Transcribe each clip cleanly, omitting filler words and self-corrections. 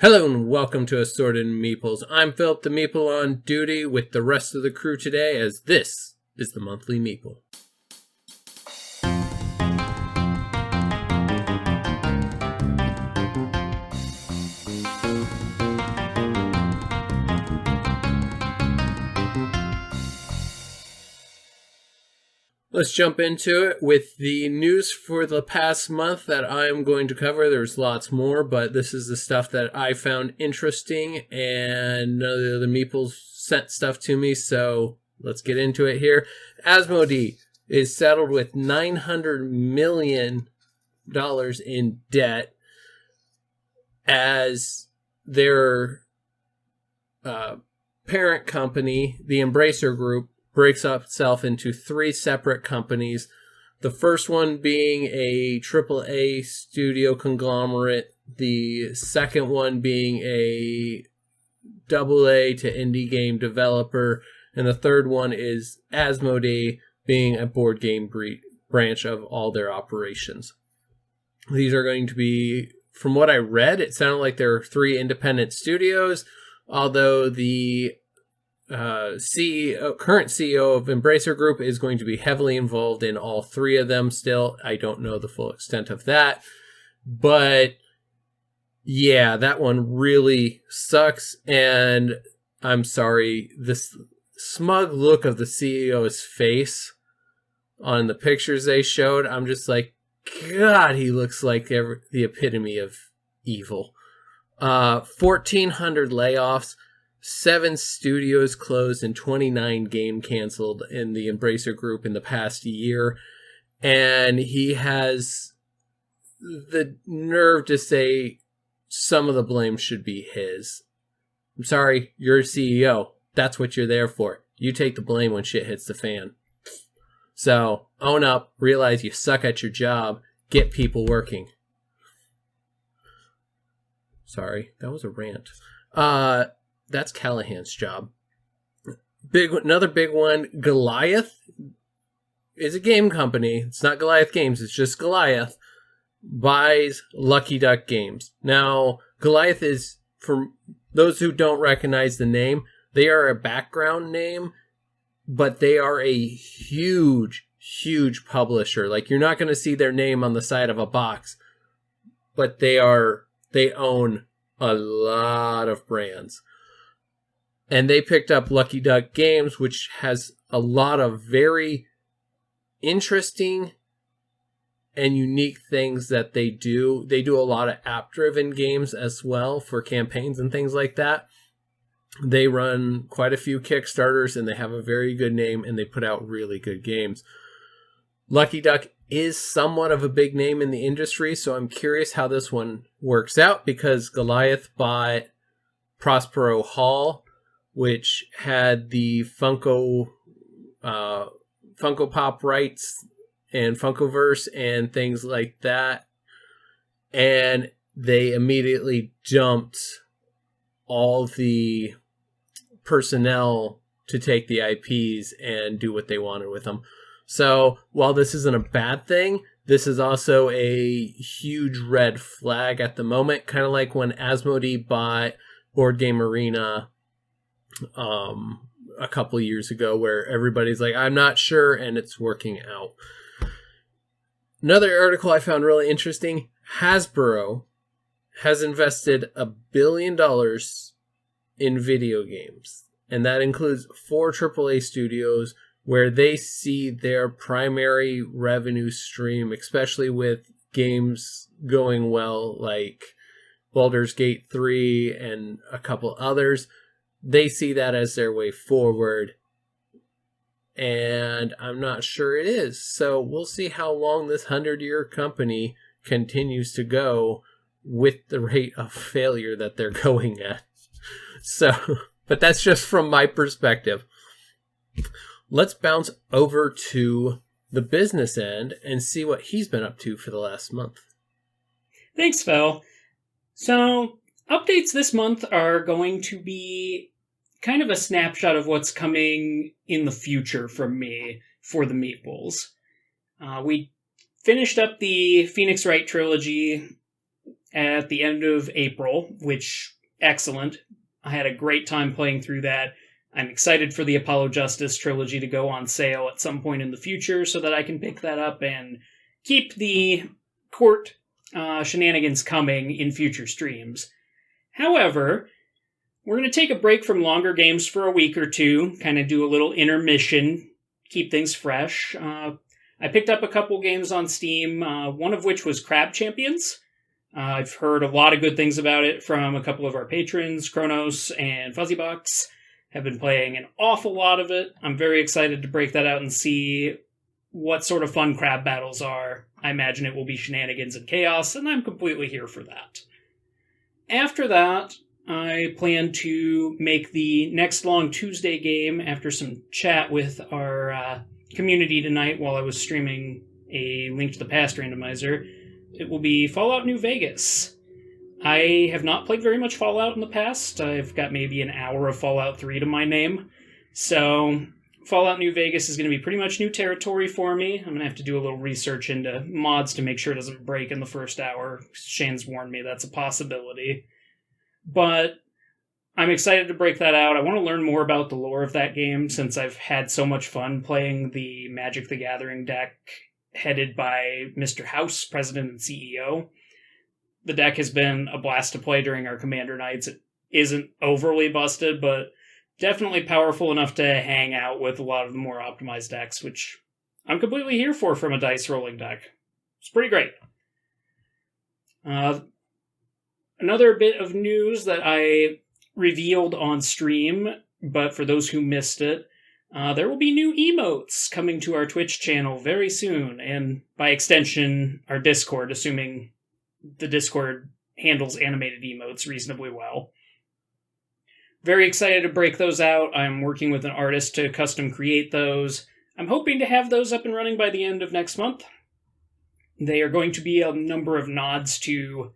Hello and welcome to Assorted Meeples. I'm Philip the Meeple on duty with the rest of the crew today, as this is the monthly Meeple. Let's jump into it with the news for the past month that I'm going to cover. There's lots more, but this is the stuff that I found interesting, and none of the other Meeples sent stuff to me, so let's get into it here. Asmodee is saddled with $900 million in debt as their parent company, the Embracer Group, breaks up itself into three separate companies. The first one being a AAA studio conglomerate, the second one being a AA to indie game developer, and the third one is Asmodee, being a board game branch of all their operations. These are going to be, from what I read, it sounded like there are three independent studios, although the current CEO of Embracer Group is going to be heavily involved in all three of them still. I don't know the full extent of that. But yeah, that one really sucks. And I'm sorry, this smug look of the CEO's face on the pictures they showed, I'm just like, God, he looks like the epitome of evil. 1,400 layoffs. 7 studios closed and 29 games canceled in the Embracer Group in the past year. And he has the nerve to say some of the blame should be his. I'm sorry, you're a CEO. That's what you're there for. You take the blame when shit hits the fan. So own up, realize you suck at your job, get people working. Sorry, that was a rant. That's Callahan's job. Another big one, Goliath is a game company. It's not Goliath Games, it's just Goliath. Buys Lucky Duck Games. Now, Goliath is, for those who don't recognize the name, they are a background name, but they are a huge, huge publisher. Like, you're not going to see their name on the side of a box, but they own a lot of brands. And they picked up Lucky Duck Games, which has a lot of very interesting and unique things that they do. They do a lot of app-driven games as well for campaigns and things like that. They run quite a few Kickstarters, and they have a very good name, and they put out really good games. Lucky Duck is somewhat of a big name in the industry, so I'm curious how this one works out, because Goliath bought Prospero Hall, which had the Funko Pop rights and Funkoverse and things like that. And they immediately dumped all the personnel to take the IPs and do what they wanted with them. So while this isn't a bad thing, this is also a huge red flag at the moment, kind of like when Asmodee bought Board Game Arena a couple years ago, where everybody's like, I'm not sure, and it's working out. Another article I found really interesting, Hasbro has invested $1 billion in video games, and that includes 4 AAA studios where they see their primary revenue stream, especially with games going well like Baldur's Gate 3 and a couple others. They see that as their way forward, and I'm not sure it is. So we'll see how long this 100-year company continues to go with the rate of failure that they're going at. So, but that's just from my perspective. Let's bounce over to the business end and see what he's been up to for the last month. Thanks, Phil. So, updates this month are going to be kind of a snapshot of what's coming in the future from me for the Meeples. We finished up the Phoenix Wright trilogy at the end of April, which, excellent. I had a great time playing through that. I'm excited for the Apollo Justice trilogy to go on sale at some point in the future so that I can pick that up and keep the court shenanigans coming in future streams. However, we're going to take a break from longer games for a week or two, kind of do a little intermission, keep things fresh. I picked up a couple games on Steam, one of which was Crab Champions. I've heard a lot of good things about it from a couple of our patrons, Kronos and Fuzzybox. Have been playing an awful lot of it. I'm very excited to break that out and see what sort of fun crab battles are. I imagine it will be shenanigans and chaos, and I'm completely here for that. After that, I plan to make the next Long Tuesday game after some chat with our community tonight while I was streaming a Link to the Past randomizer. It will be Fallout New Vegas. I have not played very much Fallout in the past. I've got maybe an hour of Fallout 3 to my name. So Fallout New Vegas is going to be pretty much new territory for me. I'm going to have to do a little research into mods to make sure it doesn't break in the first hour. Shane's warned me that's a possibility. But I'm excited to break that out. I want to learn more about the lore of that game since I've had so much fun playing the Magic the Gathering deck headed by Mr. House, President and CEO. The deck has been a blast to play during our Commander nights. It isn't overly busted, but definitely powerful enough to hang out with a lot of the more optimized decks, which I'm completely here for from a dice rolling deck. It's pretty great. Another bit of news that I revealed on stream, but for those who missed it, there will be new emotes coming to our Twitch channel very soon, and by extension, our Discord, assuming the Discord handles animated emotes reasonably well. Very excited to break those out. I'm working with an artist to custom create those. I'm hoping to have those up and running by the end of next month. They are going to be a number of nods to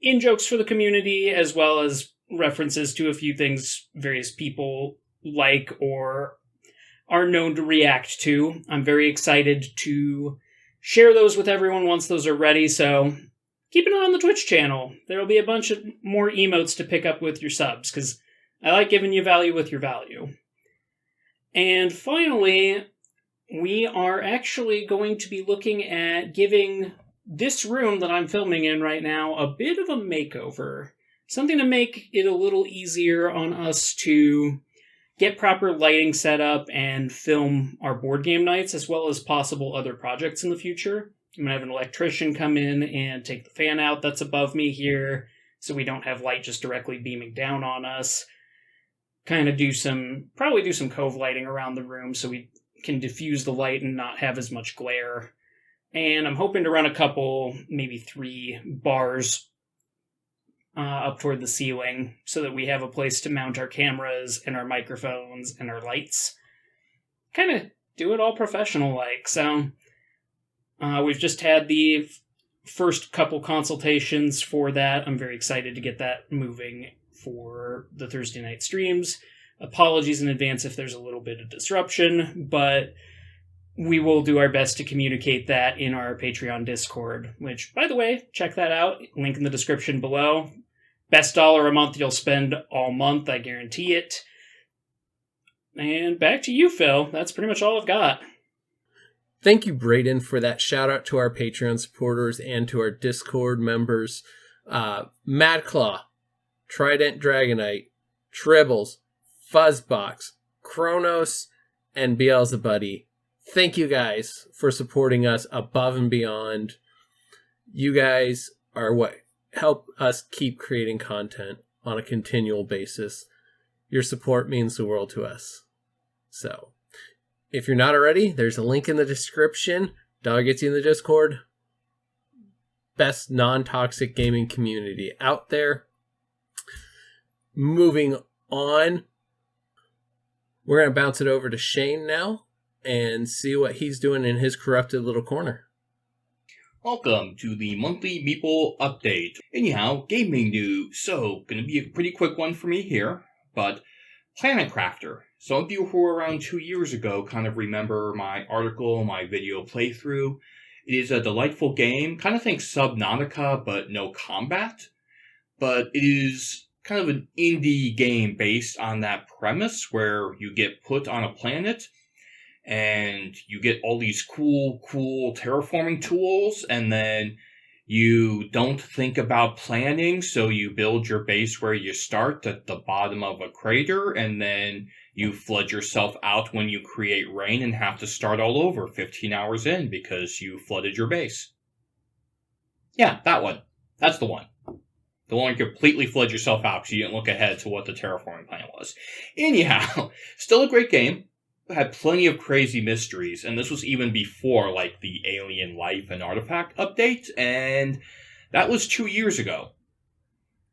in-jokes for the community, as well as references to a few things various people like or are known to react to. I'm very excited to share those with everyone once those are ready, so keep an eye on the Twitch channel. There will be a bunch of more emotes to pick up with your subs, because I like giving you value with your value. And finally, we are actually going to be looking at giving this room that I'm filming in right now a bit of a makeover. Something to make it a little easier on us to get proper lighting set up and film our board game nights, as well as possible other projects in the future. I'm going to have an electrician come in and take the fan out that's above me here, so we don't have light just directly beaming down on us. Probably do some cove lighting around the room so we can diffuse the light and not have as much glare. And I'm hoping to run a couple, maybe 3 bars up toward the ceiling so that we have a place to mount our cameras and our microphones and our lights. Kind of do it all professional-like, so we've just had the first couple consultations for that. I'm very excited to get that moving for the Thursday night streams. Apologies in advance if there's a little bit of disruption, but we will do our best to communicate that in our Patreon Discord, which, by the way, check that out. Link in the description below. Best dollar a month you'll spend all month, I guarantee it. And back to you, Phil. That's pretty much all I've got. Thank you, Brayden, for that shout out to our Patreon supporters and to our Discord members. Madclaw, Trident Dragonite, Tribbles, Fuzzbox, Kronos, and Beelzebuddy. Thank you guys for supporting us above and beyond. You guys are what help us keep creating content on a continual basis. Your support means the world to us. So, if you're not already, there's a link in the description. Dog gets you in the Discord. Best non-toxic gaming community out there. Moving on, we're going to bounce it over to Shane now and see what he's doing in his corrupted little corner. Welcome to the monthly Meeple update. Anyhow, gaming news. So, gonna be a pretty quick one for me here, but Planet Crafter. Some of you who were around 2 years ago kind of remember my article, my video playthrough. It is a delightful game. Kind of think Subnautica, but no combat. But it is kind of an indie game based on that premise where you get put on a planet and you get all these cool terraforming tools, and then you don't think about planning, so you build your base where you start at the bottom of a crater, and then you flood yourself out when you create rain and have to start all over 15 hours in because you flooded your base. Yeah, that one. That's the one. The one you completely flood yourself out because you didn't look ahead to what the terraforming plan was. Anyhow, still a great game. Had plenty of crazy mysteries, and this was even before, like, the Alien Life and Artifact update, and that was 2 years ago.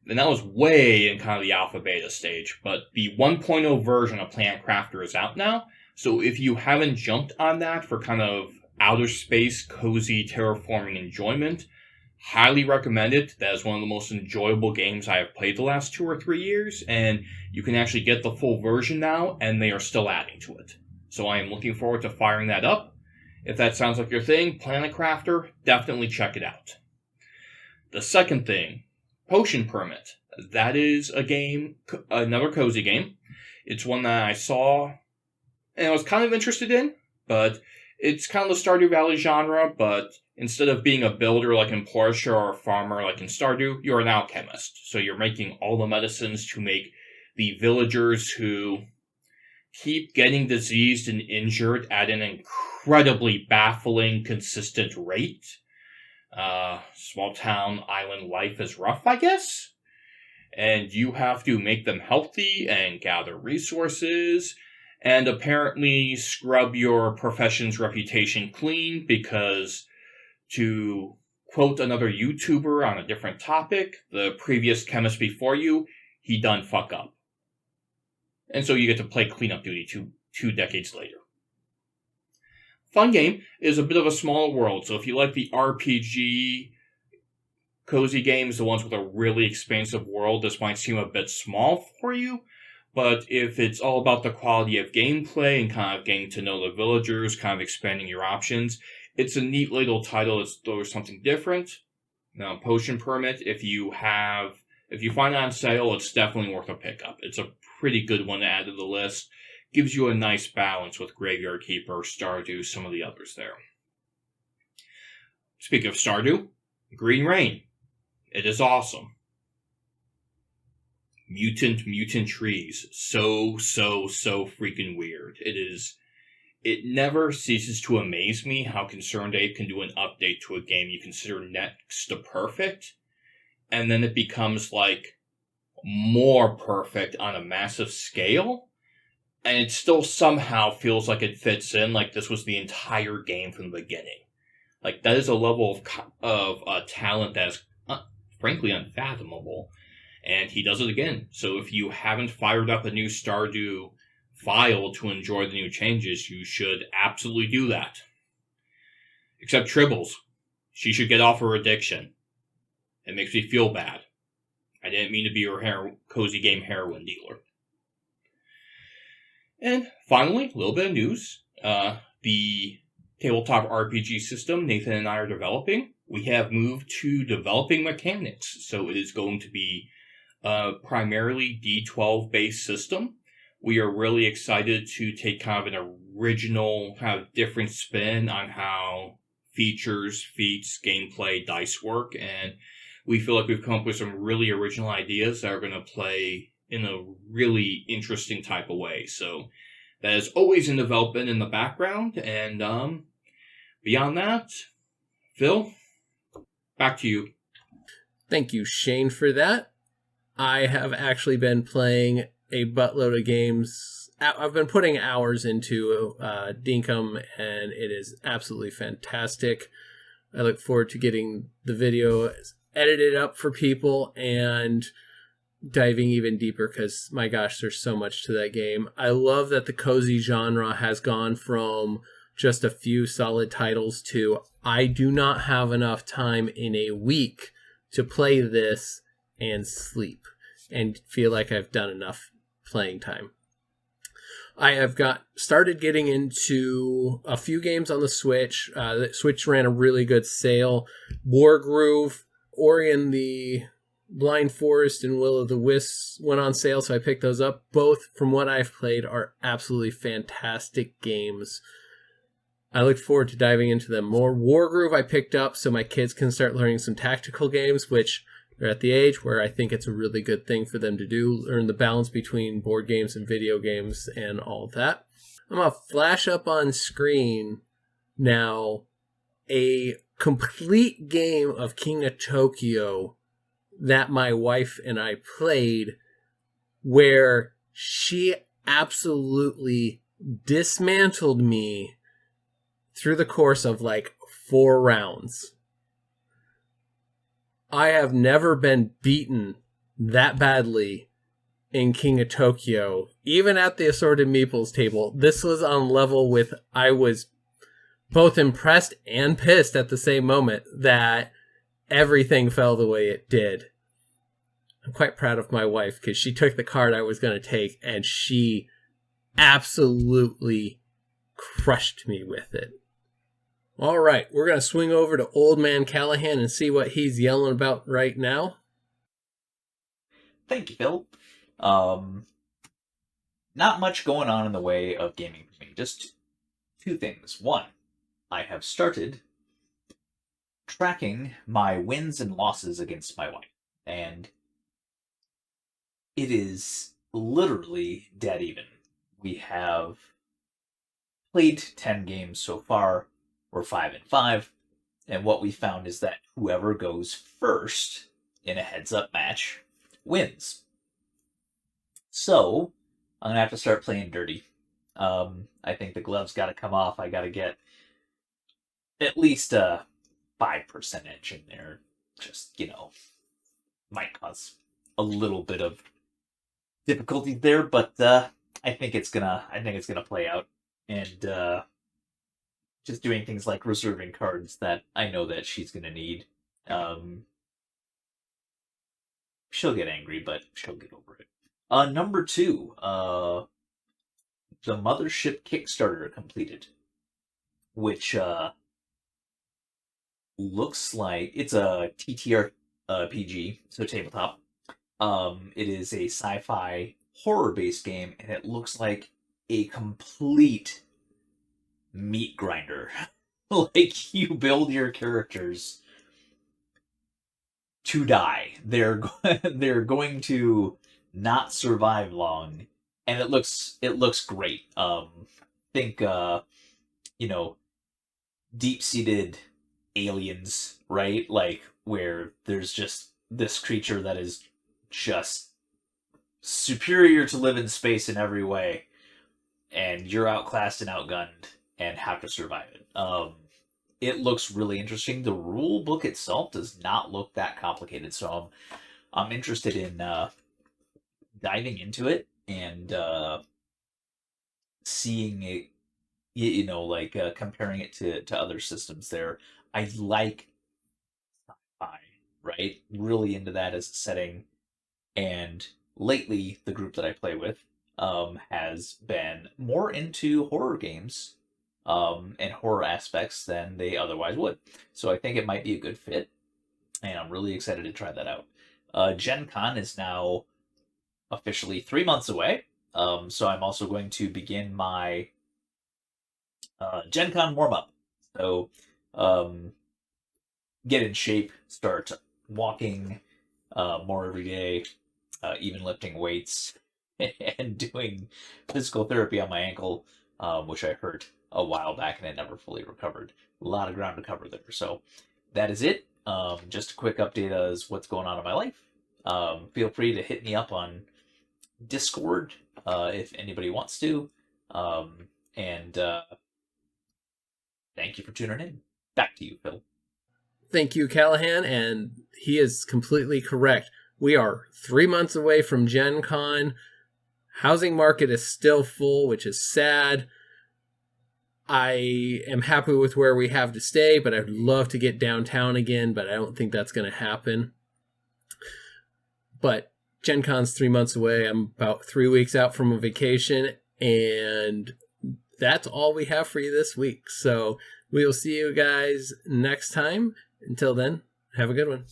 And that was way in kind of the alpha beta stage, but the 1.0 version of Planet Crafter is out now, so if you haven't jumped on that for kind of outer space, cozy, terraforming enjoyment, highly recommend it. That is one of the most enjoyable games I have played the last 2 or 3 years, and you can actually get the full version now, and they are still adding to it. So I am looking forward to firing that up. If that sounds like your thing, Planet Crafter, definitely check it out. The second thing, Potion Permit. That is a game, another cozy game. It's one that I saw and I was kind of interested in, but it's kind of the Stardew Valley genre, but instead of being a builder like in Portia or a farmer like in Stardew, you're an alchemist. So you're making all the medicines to make the villagers who keep getting diseased and injured at an incredibly baffling, consistent rate. Small town island life is rough, I guess. And you have to make them healthy and gather resources and apparently scrub your profession's reputation clean because, to quote another YouTuber on a different topic, the previous chemist before you, he done fuck up. And so you get to play cleanup duty two decades later. Fun game. Is a bit of a smaller world, so if you like the RPG cozy games, the ones with a really expansive world, this might seem a bit small for you, but if it's all about the quality of gameplay and kind of getting to know the villagers, kind of expanding your options, it's a neat little title. There's something different. Now, Potion Permit, if you find it on sale, it's definitely worth a pickup. It's a pretty good one to add to the list. Gives you a nice balance with Graveyard Keeper, Stardew, some of the others there. Speaking of Stardew, Green Rain. It is awesome. Mutant trees. So freaking weird. It never ceases to amaze me how Concerned Ape can do an update to a game you consider next to perfect, and then it becomes, like, more perfect on a massive scale, and it still somehow feels like it fits in, like this was the entire game from the beginning. Like, that is a level of talent that is, frankly, unfathomable, and he does it again. So if you haven't fired up a new Stardew file to enjoy the new changes, you should absolutely do that. Except Tribbles. She should get off her addiction. It makes me feel bad. I didn't mean to be your cozy game heroin dealer. And finally, a little bit of news. The tabletop RPG system Nathan and I are developing, we have moved to developing mechanics. So it is going to be a primarily D12 based system. We are really excited to take kind of an original, kind of different spin on how features, feats, gameplay, dice work, and we feel like we've come up with some really original ideas that are going to play in a really interesting type of way. So that is always in development in the background, and beyond that, Phil, back to you. Thank you, Shane, for that. I have actually been playing a buttload of games. I've been putting hours into Dinkum, and it is absolutely fantastic. I look forward to getting the video edited up for people and diving even deeper because, my gosh, there's so much to that game. I love that the cozy genre has gone from just a few solid titles to I do not have enough time in a week to play this and sleep and feel like I've done enough playing time. I have started getting into a few games on the Switch. The Switch ran a really good sale. Wargroove, Ori and the Blind Forest, and Will of the Wisps went on sale, so I picked those up. Both, from what I've played, are absolutely fantastic games. I look forward to diving into them more. Wargroove I picked up so my kids can start learning some tactical games, which they're at the age where I think it's a really good thing for them to do, learn the balance between board games and video games and all of that. I'm going to flash up on screen now a complete game of King of Tokyo that my wife and I played, where she absolutely dismantled me through the course of like 4 rounds. I have never been beaten that badly in King of Tokyo, even at the Assorted Meeples table. This was on level with, I was both impressed and pissed at the same moment that everything fell the way it did. I'm quite proud of my wife because she took the card I was going to take and she absolutely crushed me with it. All right, we're going to swing over to Old Man Callahan and see what he's yelling about right now. Thank you, Phil. Not much going on in the way of gaming for me. Just 2 things. 1, I have started tracking my wins and losses against my wife. And it is literally dead even. We have played 10 games so far. We're 5-5, and what we found is that whoever goes first in a heads-up match wins. So, I'm going to have to start playing dirty. I think the gloves got to come off. I got to get at least a 5% edge in there. Just, might cause a little bit of difficulty there, but I think it's gonna play out. And just doing things like reserving cards that I know that she's going to need. She'll get angry, but she'll get over it. Number 2, the Mothership Kickstarter completed, which looks like it's a TTRPG, so tabletop. It is a sci-fi horror-based game, and it looks like a complete meat grinder. Like, you build your characters to die. They're going to not survive long, and it looks great. Think deep-seated aliens, right? Like, where there's just this creature that is just superior to live in space in every way, and you're outclassed and outgunned and have to survive it. It looks really interesting. The rule book itself does not look that complicated, so I'm interested in diving into it and seeing it, comparing it to other systems there. I like sci-fi, right? Really into that as a setting. And lately, the group that I play with has been more into horror games and horror aspects than they otherwise would. So I think it might be a good fit, and I'm really excited to try that out. Gen Con is now officially 3 months away, so I'm also going to begin my Gen Con warm-up. So get in shape, start walking more every day, even lifting weights, and doing physical therapy on my ankle, which I hurt a while back and it never fully recovered. A lot of ground to cover there. So that is it. Just a quick update as what's going on in my life. Feel free to hit me up on Discord if anybody wants to. And thank you for tuning in. Back to you, Phil. Thank you, Callahan, and he is completely correct. We are 3 months away from Gen Con. Housing market is still full, which is sad. I am happy with where we have to stay, but I'd love to get downtown again, but I don't think that's going to happen. But Gen Con's 3 months away. I'm about 3 weeks out from a vacation, And that's all we have for you this week. So we will see you guys next time. Until then, have a good one.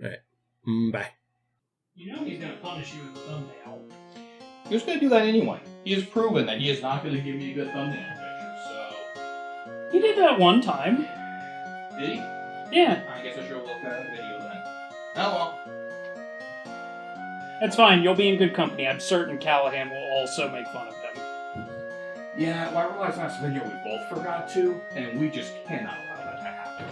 All right. Bye. You know he's going to punish you with the thumbnail. He was going to do that anyway. He has proven that he is not going to give me a good thumbnail picture, so... He did that one time. Did he? Yeah. I guess I should look at the video then. Oh well. That's fine. You'll be in good company. I'm certain Callahan will also make fun of him. Yeah, well, I realized last video we both forgot to, and we just cannot allow that to happen.